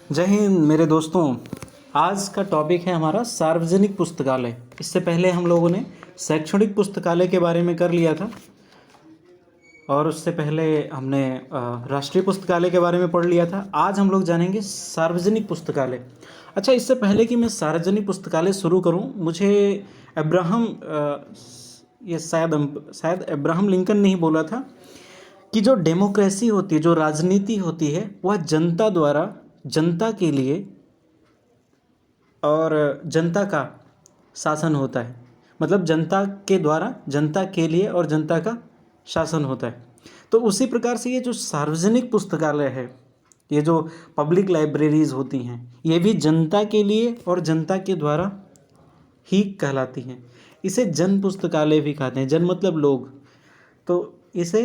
जय हिंद मेरे दोस्तों। आज का टॉपिक है हमारा सार्वजनिक पुस्तकालय। इससे पहले हम लोगों ने शैक्षणिक पुस्तकालय के बारे में कर लिया था और उससे पहले हमने राष्ट्रीय पुस्तकालय के बारे में पढ़ लिया था। आज हम लोग जानेंगे सार्वजनिक पुस्तकालय। अच्छा, इससे पहले कि मैं सार्वजनिक पुस्तकालय शुरू करूं, मुझे ये शायद अब्राहम लिंकन ने ही बोला था कि जो डेमोक्रेसी होती है, जो राजनीति होती है, वह जनता द्वारा जनता के लिए और जनता का शासन होता है। मतलब जनता के द्वारा जनता के लिए और जनता का शासन होता है। तो उसी प्रकार से ये जो सार्वजनिक पुस्तकालय है, ये जो पब्लिक लाइब्रेरीज होती हैं, ये भी जनता के लिए और जनता के द्वारा ही कहलाती हैं। इसे जन पुस्तकालय भी कहते हैं। जन मतलब लोग, तो इसे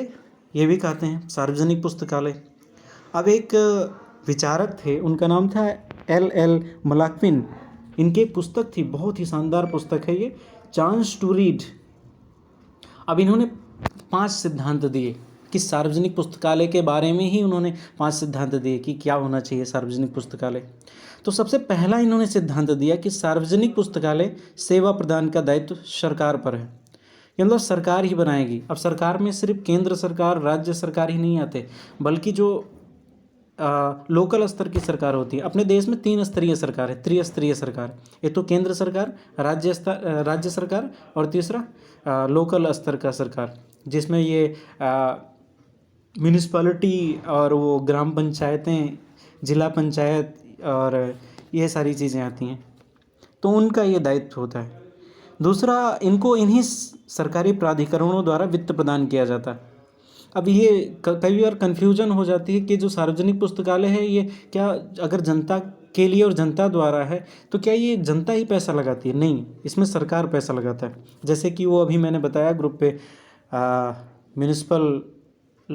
ये भी कहते हैं सार्वजनिक पुस्तकालय। अब एक विचारक थे, उनका नाम था एल मलाक्विन। इनकी एक पुस्तक थी, बहुत ही शानदार पुस्तक है ये, चांस टू रीड। अब इन्होंने 5 सिद्धांत दिए कि सार्वजनिक पुस्तकालय के बारे में ही उन्होंने 5 सिद्धांत दिए कि क्या होना चाहिए सार्वजनिक पुस्तकालय। तो सबसे पहला इन्होंने सिद्धांत दिया कि सार्वजनिक पुस्तकालय सेवा प्रदान का दायित्व सरकार पर है। मतलब सरकार ही बनाएगी। अब सरकार में सिर्फ केंद्र सरकार, राज्य सरकार ही नहीं आते, बल्कि जो लोकल स्तर की सरकार होती है। अपने देश में 3 स्तरीय सरकार है, त्रिस्तरीय सरकार। एक तो केंद्र सरकार, राज्य सरकार, और तीसरा लोकल स्तर का सरकार, जिसमें ये म्यूनिसिपैलिटी और वो ग्राम पंचायतें, जिला पंचायत और ये सारी चीज़ें आती हैं। तो उनका ये दायित्व होता है। दूसरा, इनको इन्हीं सरकारी प्राधिकरणों द्वारा वित्त प्रदान किया जाता है। अब ये कई बार कन्फ्यूजन हो जाती है कि जो सार्वजनिक पुस्तकालय है, ये क्या अगर जनता के लिए और जनता द्वारा है तो क्या ये जनता ही पैसा लगाती है? नहीं, इसमें सरकार पैसा लगाता है। जैसे कि वो अभी मैंने बताया ग्रुप पे म्यूनिसिपल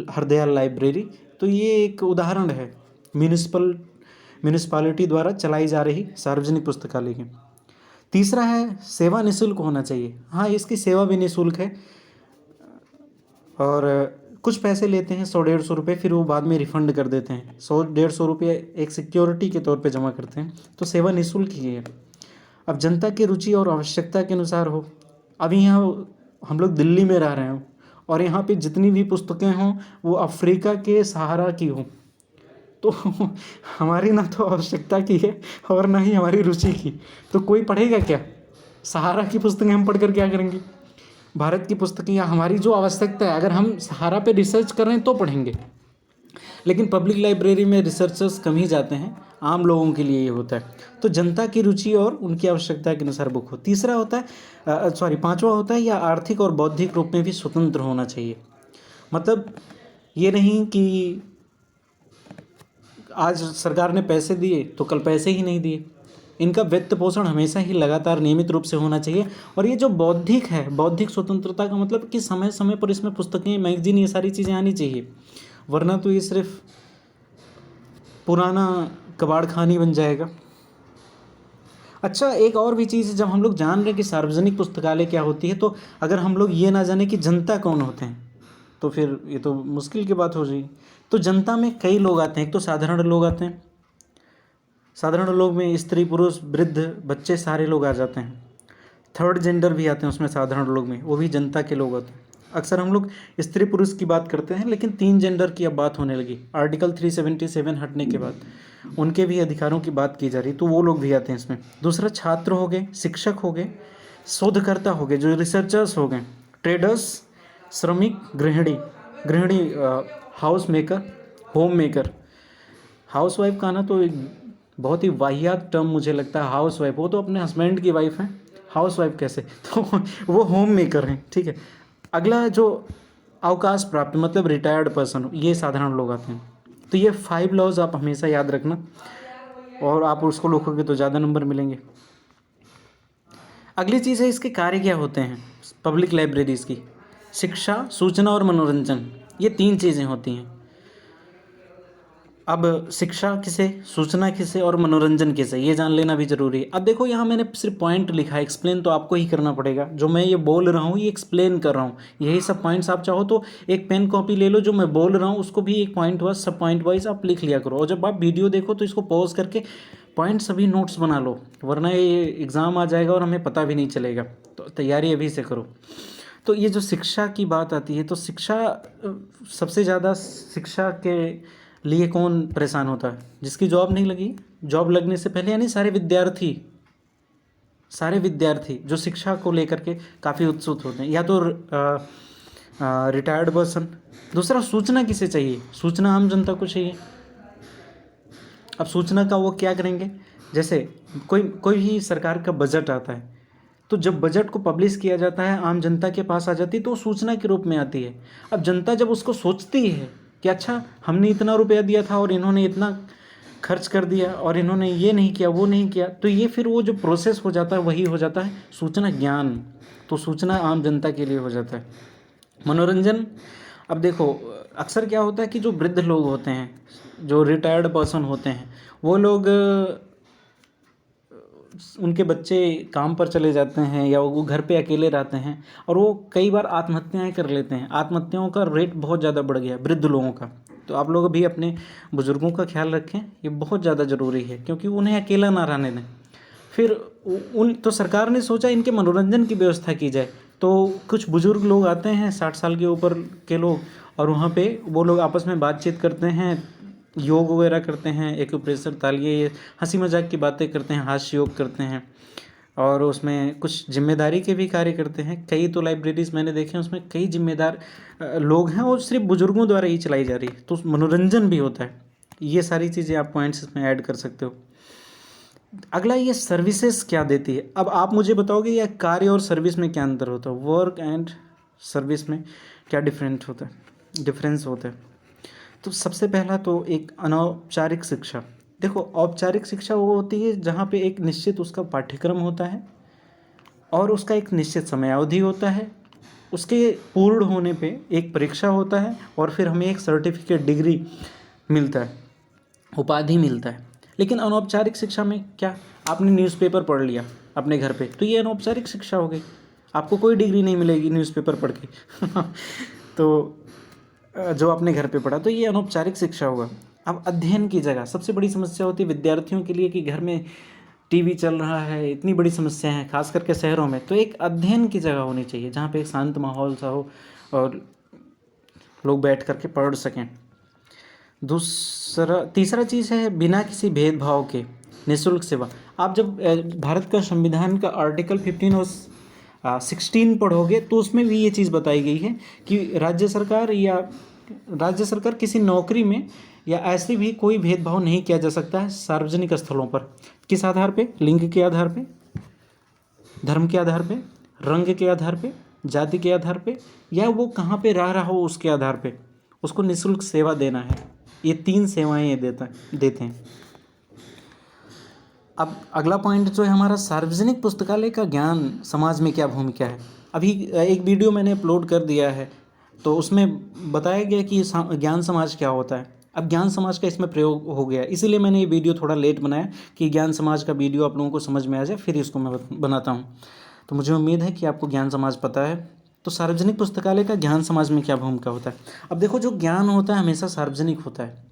हरदयाल लाइब्रेरी, तो ये एक उदाहरण है म्यूनिसिपालिटी द्वारा चलाई जा रही सार्वजनिक पुस्तकालय की। तीसरा है सेवा निःशुल्क होना चाहिए। हाँ, इसकी सेवा भी निःशुल्क है और कुछ पैसे लेते हैं, 100-150 रुपये, फिर वो बाद में रिफ़ंड कर देते हैं। 100-150 रुपये एक सिक्योरिटी के तौर पे जमा करते हैं। तो सेवा निःशुल्क ही है। अब जनता की रुचि और आवश्यकता के अनुसार हो। अभी यहाँ हम लोग दिल्ली में रह रहे हो और यहाँ पे जितनी भी पुस्तकें हों वो अफ्रीका के सहारा की हों, तो हमारी ना तो आवश्यकता की है और ना ही हमारी रुचि की, तो कोई पढ़ेगा क्या? सहारा की पुस्तकें हम पढ़ कर क्या करेंगे? भारत की पुस्तकें या हमारी जो आवश्यकता है, अगर हम सहारा पे रिसर्च कर रहे हैं तो पढ़ेंगे। लेकिन पब्लिक लाइब्रेरी में रिसर्चर्स कम ही जाते हैं, आम लोगों के लिए ये होता है। तो जनता की रुचि और उनकी आवश्यकता के अनुसार बुक हो। तीसरा होता है पांचवा होता है या आर्थिक और बौद्धिक रूप में भी स्वतंत्र होना चाहिए। मतलब ये नहीं कि आज सरकार ने पैसे दिए तो कल पैसे ही नहीं दिए। इनका वित्त पोषण हमेशा ही लगातार नियमित रूप से होना चाहिए। और ये जो बौद्धिक है, बौद्धिक स्वतंत्रता का मतलब कि समय समय पर इसमें पुस्तकें, मैगजीन, ये सारी चीज़ें आनी चाहिए, वरना तो ये सिर्फ पुराना कबाड़ खानी बन जाएगा। अच्छा, एक और भी चीज़ है, जब हम लोग जान रहे हैं कि सार्वजनिक पुस्तकालय क्या होती है, तो अगर हम लोग ये ना जाने कि जनता कौन होते हैं तो फिर ये तो मुश्किल की बात हो जाएगी। तो जनता में कई लोग आते हैं। एक तो साधारण लोग आते हैं। साधारण लोग में स्त्री, पुरुष, वृद्ध, बच्चे, सारे लोग आ जाते हैं। थर्ड जेंडर भी आते हैं उसमें, साधारण लोग में, वो भी जनता के लोग होते हैं। अक्सर हम लोग स्त्री पुरुष की बात करते हैं, लेकिन 3 जेंडर की अब बात होने लगी। आर्टिकल 377 हटने के बाद उनके भी अधिकारों की बात की जा रही, तो वो लोग भी आते हैं इसमें। दूसरा, छात्र हो गए, शिक्षक हो गए, शोधकर्ता हो गए, जो रिसर्चर्स हो गए, ट्रेडर्स, श्रमिक, गृहिणी, house maker, home maker. House wife का ना तो एक बहुत ही वाहियात टर्म मुझे लगता है, हाउस वाइफ। वो तो अपने हस्बैंड की वाइफ है, हाउस वाइफ कैसे? तो वो होम मेकर हैं, ठीक है। अगला, जो अवकाश प्राप्त मतलब रिटायर्ड पर्सन, ये साधारण लोग आते हैं। तो ये 5 लॉज आप हमेशा याद रखना, और आप उसको लिखोगे तो ज़्यादा नंबर मिलेंगे। अगली चीज़ है इसके कार्य क्या होते हैं पब्लिक लाइब्रेरीज़ की। शिक्षा, सूचना और मनोरंजन, ये 3 चीज़ें होती हैं। अब शिक्षा किसे, सूचना किसे और मनोरंजन किसे, ये जान लेना भी जरूरी है। अब देखो यहाँ मैंने सिर्फ पॉइंट लिखा है, एक्सप्लेन तो आपको ही करना पड़ेगा। जो मैं ये बोल रहा हूँ ये एक्सप्लेन कर रहा हूँ, यही सब पॉइंट्स। आप चाहो तो एक पेन कॉपी ले लो, जो मैं बोल रहा हूँ उसको भी एक पॉइंट वाइज, सब पॉइंट वाइज आप लिख लिया करो। और जब आप वीडियो देखो तो इसको पॉज करके पॉइंट सभी नोट्स बना लो, वरना ये एग्ज़ाम आ जाएगा और हमें पता भी नहीं चलेगा। तो तैयारी अभी से करो। तो ये जो शिक्षा की बात आती है, तो शिक्षा सबसे ज़्यादा शिक्षा के लिए कौन परेशान होता है? जिसकी जॉब नहीं लगी, जॉब लगने से पहले, यानी सारे विद्यार्थी जो शिक्षा को लेकर के काफ़ी उत्सुक होते हैं। या तो रिटायर्ड पर्सन। दूसरा, सूचना किसे चाहिए? सूचना आम जनता को चाहिए। अब सूचना का वो क्या करेंगे? जैसे कोई भी सरकार का बजट आता है, तो जब बजट को पब्लिश किया जाता है, आम जनता के पास आ जाती है, तो सूचना के रूप में आती है। अब जनता जब उसको सोचती है कि अच्छा हमने इतना रुपया दिया था और इन्होंने इतना खर्च कर दिया और इन्होंने ये नहीं किया वो नहीं किया, तो ये फिर वो जो प्रोसेस हो जाता है वही हो जाता है सूचना ज्ञान। तो सूचना आम जनता के लिए हो जाता है। मनोरंजन, अब देखो अक्सर क्या होता है कि जो वृद्ध लोग होते हैं, जो रिटायर्ड पर्सन होते हैं, वो लोग उनके बच्चे काम पर चले जाते हैं या वो घर पे अकेले रहते हैं और वो कई बार आत्महत्याएं कर लेते हैं। आत्महत्याओं का रेट बहुत ज़्यादा बढ़ गया है वृद्ध लोगों का। तो आप लोग भी अपने बुज़ुर्गों का ख्याल रखें, ये बहुत ज़्यादा ज़रूरी है, क्योंकि उन्हें अकेला ना रहने दें। फिर तो सरकार ने सोचा इनके मनोरंजन की व्यवस्था की जाए। तो कुछ बुज़ुर्ग लोग आते हैं 60 साल के ऊपर के लोग, और वहाँ पे वो लोग आपस में बातचीत करते हैं, योग वगैरह करते हैं, एक्यूप्रेशर, तालिए, हंसी मजाक की बातें करते हैं, हास्य योग करते हैं, और उसमें कुछ जिम्मेदारी के भी कार्य करते हैं। कई तो लाइब्रेरीज मैंने देखे हैं उसमें कई जिम्मेदार लोग हैं और सिर्फ बुजुर्गों द्वारा ही चलाई जा रही है, तो मनोरंजन भी होता है। ये सारी चीज़ें आप पॉइंट्स इसमें ऐड कर सकते हो। अगला, ये सर्विसेज क्या देती है? अब आप मुझे बताओगे या कार्य और सर्विस में क्या अंतर होता है, वर्क एंड सर्विस में क्या डिफरेंस होता है? तो सबसे पहला तो एक अनौपचारिक शिक्षा। देखो, औपचारिक शिक्षा वो होती है जहाँ पे एक निश्चित उसका पाठ्यक्रम होता है और उसका एक निश्चित समयावधि होता है, उसके पूर्ण होने पे एक परीक्षा होता है और फिर हमें एक सर्टिफिकेट, डिग्री मिलता है, उपाधि मिलता है। लेकिन अनौपचारिक शिक्षा में क्या? आपने न्यूज़पेपर पढ़ लिया अपने घर पे, तो ये अनौपचारिक शिक्षा हो गई। आपको कोई डिग्री नहीं मिलेगी न्यूज़पेपर पढ़ के तो जो आपने घर पे पढ़ा, तो ये अनौपचारिक शिक्षा होगा। अब अध्ययन की जगह सबसे बड़ी समस्या होती है विद्यार्थियों के लिए कि घर में टीवी चल रहा है, इतनी बड़ी समस्या है खास करके शहरों में। तो एक अध्ययन की जगह होनी चाहिए जहाँ पे एक शांत माहौल सा हो और लोग बैठ करके पढ़ सकें। तीसरा चीज़ है बिना किसी भेदभाव के निःशुल्क सेवा। आप जब भारत का संविधान का आर्टिकल 15 और 16 पढ़ोगे तो उसमें भी ये चीज़ बताई गई है कि राज्य सरकार किसी नौकरी में या ऐसे भी कोई भेदभाव नहीं किया जा सकता है सार्वजनिक स्थलों पर। किस आधार पे? लिंग के आधार पे, धर्म के आधार पे, रंग के आधार पे, जाति के आधार पे, या वो कहाँ पे रह रहा हो उसके आधार पे उसको निःशुल्क सेवा देना है। ये 3 सेवाएं ये देते हैं। अब अगला पॉइंट जो है हमारा, सार्वजनिक पुस्तकालय का ज्ञान समाज में क्या भूमिका है। अभी एक वीडियो मैंने अपलोड कर दिया है, तो उसमें बताया गया कि ज्ञान समाज क्या होता है। अब ज्ञान समाज का इसमें प्रयोग हो गया, इसीलिए मैंने ये वीडियो थोड़ा लेट बनाया कि ज्ञान समाज का वीडियो आप लोगों को समझ में आ जाए, फिर इसको मैं बनाता हूँ। तो मुझे उम्मीद है कि आपको ज्ञान समाज पता है। तो सार्वजनिक पुस्तकालय का ज्ञान समाज में क्या भूमिका होता है। अब देखो, जो ज्ञान होता है हमेशा सार्वजनिक होता है,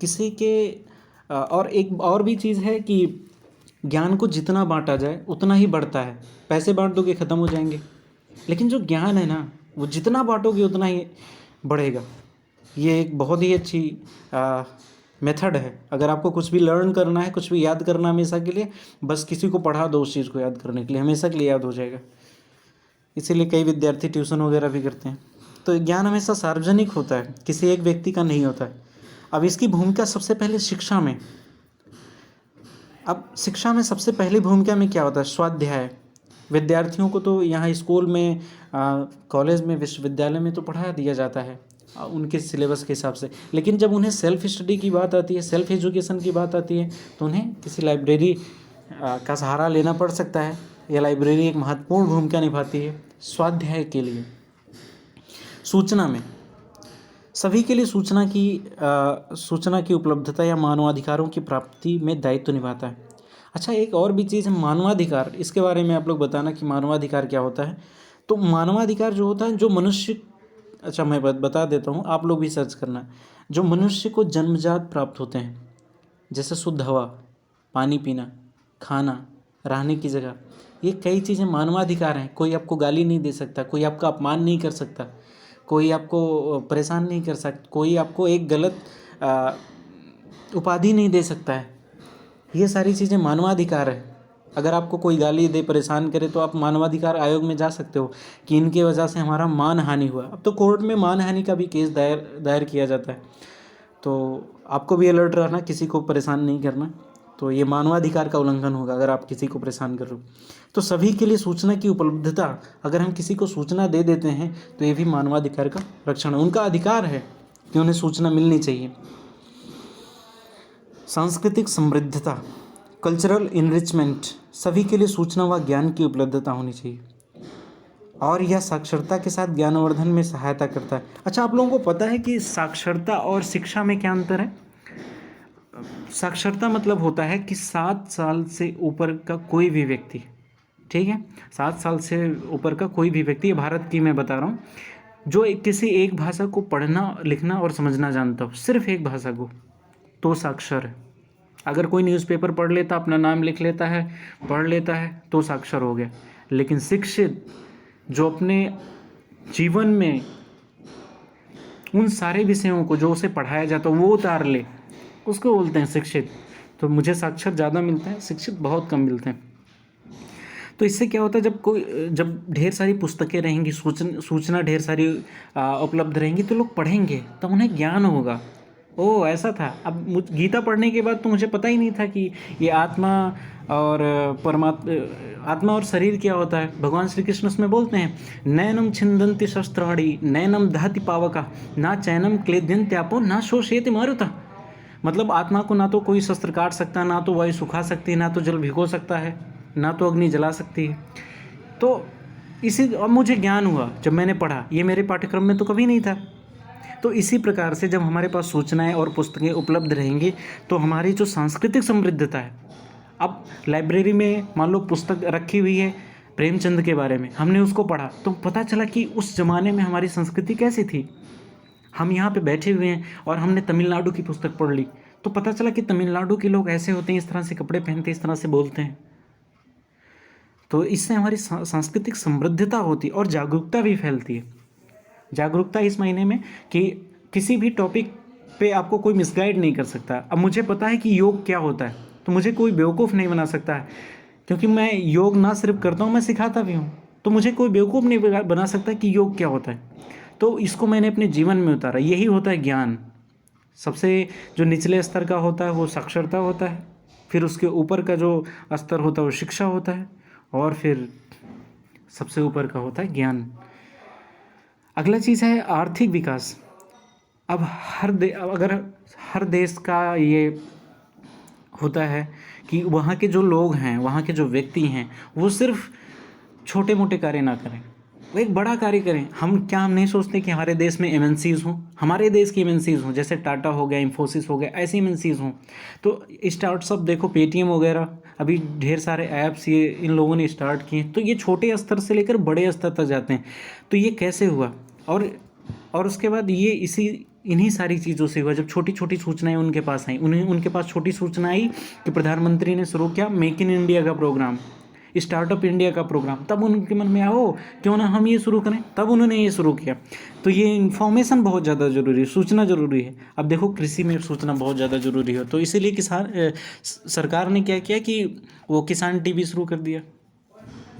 किसी के और एक और भी चीज़ है कि ज्ञान को जितना बांटा जाए उतना ही बढ़ता है। पैसे बांट दोगे ख़त्म हो जाएंगे, लेकिन जो ज्ञान है ना, वो जितना बांटोगे उतना ही बढ़ेगा। ये एक बहुत ही अच्छी मेथड है। अगर आपको कुछ भी लर्न करना है, कुछ भी याद करना हमेशा के लिए, बस किसी को पढ़ा दो उस चीज़ को याद करने के लिए, हमेशा के लिए याद हो जाएगा। इसीलिए कई विद्यार्थी ट्यूशन वगैरह भी करते हैं। तो ज्ञान हमेशा सार्वजनिक होता है, किसी एक व्यक्ति का नहीं होता है। अब इसकी भूमिका सबसे पहले शिक्षा में, अब शिक्षा में सबसे पहली भूमिका में क्या होता है? स्वाध्याय। विद्यार्थियों को तो यहाँ स्कूल में, कॉलेज में, विश्वविद्यालय में तो पढ़ा दिया जाता है उनके सिलेबस के हिसाब से, लेकिन जब उन्हें सेल्फ स्टडी की बात आती है, सेल्फ एजुकेशन की बात आती है, तो उन्हें किसी लाइब्रेरी का सहारा लेना पड़ सकता है। यह लाइब्रेरी एक महत्वपूर्ण भूमिका निभाती है स्वाध्याय के लिए। सूचना में सभी के लिए सूचना की उपलब्धता या मानवाधिकारों की प्राप्ति में दायित्व निभाता है। अच्छा, एक और भी चीज़ है मानवाधिकार, इसके बारे में आप लोग बताना कि मानवाधिकार क्या होता है। तो मानवाधिकार जो होता है, जो मनुष्य, अच्छा मैं बता देता हूँ, आप लोग भी सर्च करना, जो मनुष्य को जन्मजात प्राप्त होते हैं, जैसे शुद्ध हवा, पानी पीना, खाना, रहने की जगह, ये कई चीज़ें मानवाधिकार हैं। कोई आपको गाली नहीं दे सकता, कोई आपका अपमान नहीं कर सकता, कोई आपको परेशान नहीं कर सकता, कोई आपको एक गलत उपाधि नहीं दे सकता है। ये सारी चीज़ें मानवाधिकार है। अगर आपको कोई गाली दे, परेशान करे, तो आप मानवाधिकार आयोग में जा सकते हो कि इनकी वजह से हमारा मान हानि हुआ। अब तो कोर्ट में मान हानि का भी केस दायर किया जाता है। तो आपको भी अलर्ट रहना, किसी को परेशान नहीं करना। तो ये मानवाधिकार का उल्लंघन होगा अगर आप किसी को परेशान कर रहे हो। तो सभी के लिए सूचना की उपलब्धता, अगर हम किसी को सूचना दे देते हैं तो ये भी मानवाधिकार का रक्षण है। उनका अधिकार है कि उन्हें सूचना मिलनी चाहिए। सांस्कृतिक समृद्धता, कल्चरल इनरिचमेंट, सभी के लिए सूचना व ज्ञान की उपलब्धता होनी चाहिए और यह साक्षरता के साथ ज्ञानवर्धन में सहायता करता है। अच्छा, आप लोगों को पता है कि साक्षरता और शिक्षा में क्या अंतर है? साक्षरता मतलब होता है कि 7 साल से ऊपर का कोई भी व्यक्ति, ठीक है, 7 साल से ऊपर का कोई भी व्यक्ति, भारत की मैं बता रहा हूँ, जो किसी एक भाषा को पढ़ना, लिखना और समझना जानता हो, सिर्फ एक भाषा को, तो साक्षर है। अगर कोई न्यूज़पेपर पढ़ लेता, अपना नाम लिख लेता है, पढ़ लेता है, तो साक्षर हो गया। लेकिन शिक्षित, जो अपने जीवन में उन सारे विषयों को जो उसे पढ़ाया जाता है वो उतार ले, उसको बोलते हैं शिक्षित। तो मुझे साक्षर ज़्यादा मिलते हैं, शिक्षित बहुत कम मिलते हैं। तो इससे क्या होता है, जब ढेर सारी पुस्तकें रहेंगी, सूचना ढेर सारी उपलब्ध रहेंगी, तो लोग पढ़ेंगे, तो उन्हें ज्ञान होगा। ओह, ऐसा था। अब गीता पढ़ने के बाद तो मुझे पता ही नहीं था कि ये आत्मा और आत्मा और शरीर क्या होता है। भगवान श्री कृष्ण उसमें बोलते हैं, नैनम छिंदन्ति शस्त्राणि नैनम दहति पावका ना चैनम क्लेद्यन्त्यापो ना शोषयति मारुता। मतलब आत्मा को ना तो कोई शस्त्र काट सकता, ना तो वायु सुखा सकती है, ना तो जल भिगो सकता है, ना तो अग्नि जला सकती है। तो अब मुझे ज्ञान हुआ जब मैंने पढ़ा, ये मेरे पाठ्यक्रम में तो कभी नहीं था। तो इसी प्रकार से जब हमारे पास सूचनाएं और पुस्तकें उपलब्ध रहेंगी तो हमारी जो सांस्कृतिक समृद्धता है, अब लाइब्रेरी में मान लो पुस्तक रखी हुई है प्रेमचंद के बारे में, हमने उसको पढ़ा तो पता चला कि उस ज़माने में हमारी संस्कृति कैसी थी। हम यहाँ पे बैठे हुए हैं और हमने तमिलनाडु की पुस्तक पढ़ ली, तो पता चला कि तमिलनाडु के लोग ऐसे होते हैं, इस तरह से कपड़े पहनते हैं, इस तरह से बोलते हैं। तो इससे हमारी सांस्कृतिक समृद्धता होती है और जागरूकता भी फैलती है। जागरूकता इस महीने में कि किसी भी टॉपिक पे आपको कोई मिसगाइड नहीं कर सकता। अब मुझे पता है कि योग क्या होता है, तो मुझे कोई बेवकूफ़ नहीं बना सकता है, क्योंकि मैं योग ना सिर्फ करता हूँ, मैं सिखाता भी हूँ। तो मुझे कोई बेवकूफ़ नहीं बना सकता कि योग क्या होता है। तो इसको मैंने अपने जीवन में उतारा। यही होता है ज्ञान। सबसे जो निचले स्तर का होता है वो साक्षरता होता है, फिर उसके ऊपर का जो स्तर होता है वो शिक्षा होता है, और फिर सबसे ऊपर का होता है ज्ञान। अगला चीज़ है आर्थिक विकास। अब अगर हर देश का ये होता है कि वहाँ के जो लोग हैं, वहाँ के जो व्यक्ति हैं, वो सिर्फ छोटे मोटे कार्य ना करें, वो एक बड़ा कार्य करें। हम नहीं सोचते कि हमारे देश में एमएनसीज़ हों, हमारे देश की एमएनसीज़ हों, जैसे टाटा हो गया, इन्फोसिस हो गया, ऐसी एमएनसीज़ हों। तो स्टार्टअप देखो, पेटीएम वगैरह, अभी ढेर सारे ऐप्स ये इन लोगों ने स्टार्ट किए। तो ये छोटे स्तर से लेकर बड़े स्तर तक जाते हैं। तो ये कैसे हुआ? और उसके बाद ये इन्हीं सारी चीज़ों से हुआ। जब छोटी छोटी सूचनाएं उनके पास आई, उनके पास छोटी सूचना आई कि प्रधानमंत्री ने शुरू किया मेक इन इंडिया का प्रोग्राम, स्टार्टअप इंडिया का प्रोग्राम। तब उनके मन में आओ क्यों ना हम ये शुरू करें, तब उन्होंने ये शुरू किया। तो ये इन्फॉर्मेशन बहुत ज़्यादा ज़रूरी है, सूचना ज़रूरी है। अब देखो कृषि में सूचना बहुत ज़्यादा ज़रूरी है, तो इसीलिए सरकार ने क्या किया कि वो किसान टीवी शुरू कर दिया,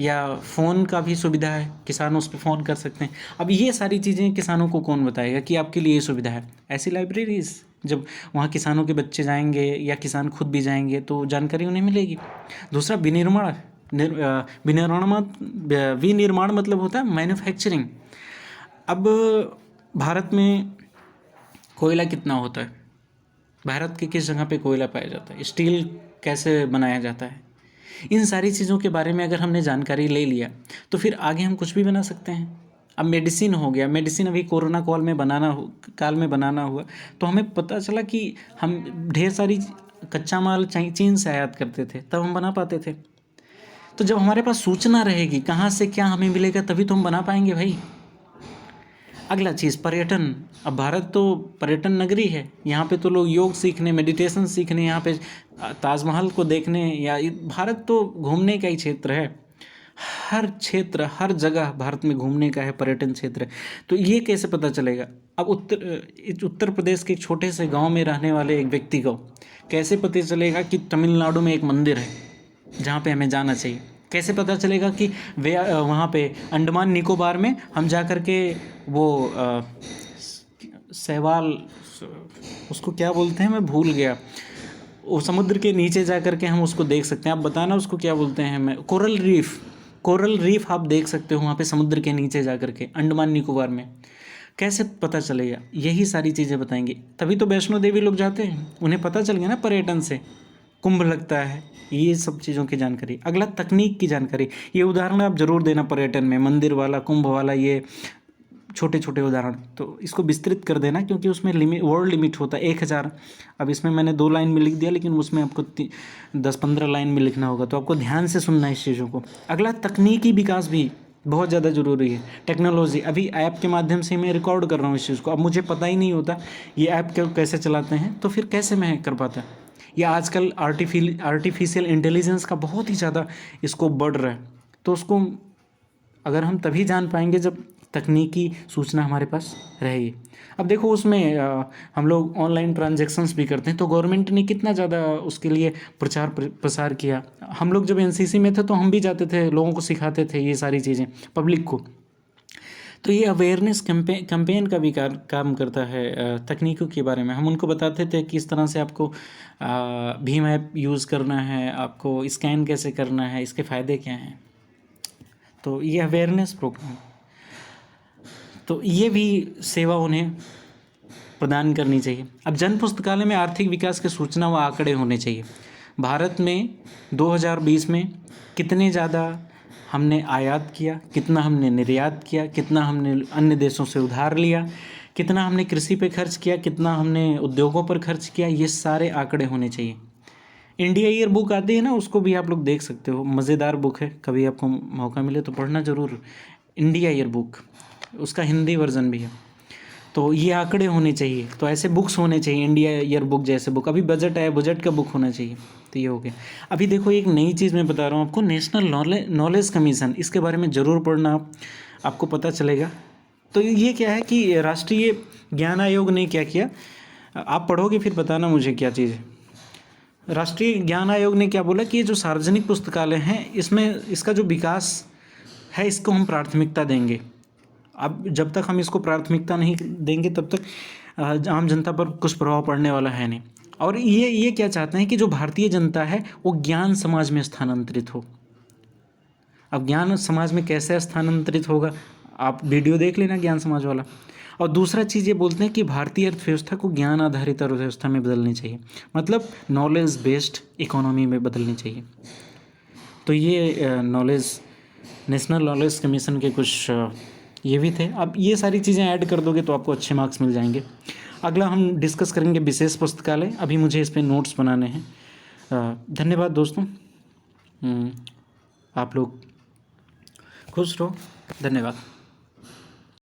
या फ़ोन का भी सुविधा है, किसान उस पर फ़ोन कर सकते हैं। अब ये सारी चीज़ें किसानों को कौन बताएगा कि आपके लिए ये सुविधा है? ऐसी लाइब्रेरीज, जब वहाँ किसानों के बच्चे जाएंगे या किसान खुद भी जाएंगे तो जानकारी उन्हें मिलेगी। दूसरा विनिर्माण मतलब होता है मैन्युफैक्चरिंग। अब भारत में कोयला कितना होता है, भारत के किस जगह पे कोयला पाया जाता है, स्टील कैसे बनाया जाता है, इन सारी चीज़ों के बारे में अगर हमने जानकारी ले लिया तो फिर आगे हम कुछ भी बना सकते हैं। अब मेडिसिन हो गया, मेडिसिन अभी कोरोना काल में बनाना हुआ, तो हमें पता चला कि हम ढेर सारी कच्चा माल चीन से आयात करते थे, तब हम बना पाते थे। तो जब हमारे पास सूचना रहेगी कहाँ से क्या हमें मिलेगा, तभी तो हम बना पाएंगे भाई। अगला चीज़ पर्यटन। अब भारत तो पर्यटन नगरी है, यहाँ पे तो लोग योग सीखने, मेडिटेशन सीखने, यहाँ पे ताजमहल को देखने, या भारत तो घूमने का ही क्षेत्र है। हर क्षेत्र, हर जगह भारत में घूमने का है, पर्यटन क्षेत्र है। तो ये कैसे पता चलेगा? अब उत्तर प्रदेश के एक छोटे से गांव में रहने वाले एक व्यक्ति को कैसे पता चलेगा कि तमिलनाडु में एक मंदिर है जहाँ पे हमें जाना चाहिए? कैसे पता चलेगा कि वहाँ पे अंडमान निकोबार में हम जा कर के वो शैवाल, उसको क्या बोलते हैं, मैं भूल गया, वो समुद्र के नीचे जा कर के हम उसको देख सकते हैं। आप बताना उसको क्या बोलते हैं? मैं कोरल रीफ आप देख सकते हो वहाँ पे समुद्र के नीचे जा कर के, अंडमान निकोबार में। कैसे पता चलेगा? यही सारी चीज़ें बताएंगे, तभी तो वैष्णो देवी लोग जाते हैं, उन्हें पता चल गया ना पर्यटन से। कुंभ लगता है, ये सब चीज़ों की जानकारी। अगला तकनीक की जानकारी, ये उदाहरण आप जरूर देना पर्यटन में, मंदिर वाला, कुंभ वाला, ये छोटे छोटे उदाहरण। तो इसको विस्तृत कर देना, क्योंकि उसमें वर्ड लिमिट होता है 1000। अब इसमें मैंने 2 लाइन में लिख दिया, लेकिन उसमें आपको 10-15 लाइन में लिखना होगा, तो आपको ध्यान से सुनना है इस चीज़ों को। अगला तकनीकी विकास भी बहुत ज़्यादा ज़रूरी है। टेक्नोलॉजी, अभी ऐप के माध्यम से मैं रिकॉर्ड कर रहा हूँ इस चीज़ को। अब मुझे पता ही नहीं होता ये ऐप कैसे चलाते हैं, तो फिर कैसे मैं कर पाता? या आजकल आर्टिफिशियल इंटेलिजेंस का बहुत ही ज़्यादा इसको बढ़ रहा है, तो उसको अगर हम तभी जान पाएंगे जब तकनीकी सूचना हमारे पास रहेगी। अब देखो उसमें हम लोग ऑनलाइन ट्रांजैक्शंस भी करते हैं, तो गवर्नमेंट ने कितना ज़्यादा उसके लिए प्रचार प्रसार किया। हम लोग जब एनसीसी में थे तो हम भी जाते थे, लोगों को सिखाते थे ये सारी चीज़ें, पब्लिक को। तो ये अवेयरनेस कैंपेन का भी काम करता है तकनीकों के बारे में। हम उनको बताते थे कि इस तरह से आपको भीम ऐप यूज़ करना है, आपको स्कैन कैसे करना है, इसके फ़ायदे क्या हैं। तो ये अवेयरनेस प्रोग्राम, तो ये भी सेवा उन्हें प्रदान करनी चाहिए। अब जन पुस्तकालय में आर्थिक विकास के सूचना व आंकड़े होने चाहिए। भारत में 2020 में कितने ज़्यादा हमने आयात किया, कितना हमने निर्यात किया, कितना हमने अन्य देशों से उधार लिया, कितना हमने कृषि पे खर्च किया, कितना हमने उद्योगों पर खर्च किया, ये सारे आंकड़े होने चाहिए। इंडिया ईयर बुक आती है ना, उसको भी आप लोग देख सकते हो, मज़ेदार बुक है, कभी आपको मौका मिले तो पढ़ना ज़रूर। इंडिया ईयर बुक, उसका हिंदी वर्जन भी है। तो ये आंकड़े होने चाहिए, तो ऐसे बुक्स होने चाहिए, इंडिया ईयर बुक जैसे बुक। अभी बजट है, बजट का बुक होना चाहिए। तो ये हो गया। अभी देखो एक नई चीज़ मैं बता रहा हूँ आपको, नेशनल नॉलेज कमीशन, इसके बारे में ज़रूर पढ़ना, आपको पता चलेगा। तो ये क्या है कि राष्ट्रीय ज्ञान आयोग ने क्या किया, आप पढ़ोगे फिर बताना मुझे क्या चीज़ है। राष्ट्रीय ज्ञान आयोग ने क्या बोला कि ये जो सार्वजनिक पुस्तकालय हैं, इसमें इसका जो विकास है, इसको हम प्राथमिकता देंगे। अब जब तक हम इसको प्राथमिकता नहीं देंगे तब तक आम जनता पर कुछ प्रभाव पड़ने वाला है नहीं। और ये क्या चाहते हैं कि जो भारतीय जनता है वो ज्ञान समाज में स्थानांतरित हो। अब ज्ञान समाज में कैसे स्थानांतरित होगा, आप वीडियो देख लेना ज्ञान समाज वाला। और दूसरा चीज़ ये बोलते हैं कि भारतीय अर्थव्यवस्था को ज्ञान आधारित अर्थव्यवस्था में बदलनी चाहिए, मतलब नॉलेज बेस्ड इकोनॉमी में बदलनी चाहिए। तो ये नेशनल नॉलेज कमीशन के कुछ ये भी थे। अब ये सारी चीज़ें ऐड कर दोगे तो आपको अच्छे मार्क्स मिल जाएंगे। अगला हम डिस्कस करेंगे विशेष पुस्तकालय। अभी मुझे इस पे नोट्स बनाने हैं। धन्यवाद दोस्तों, आप लोग खुश रहो। धन्यवाद।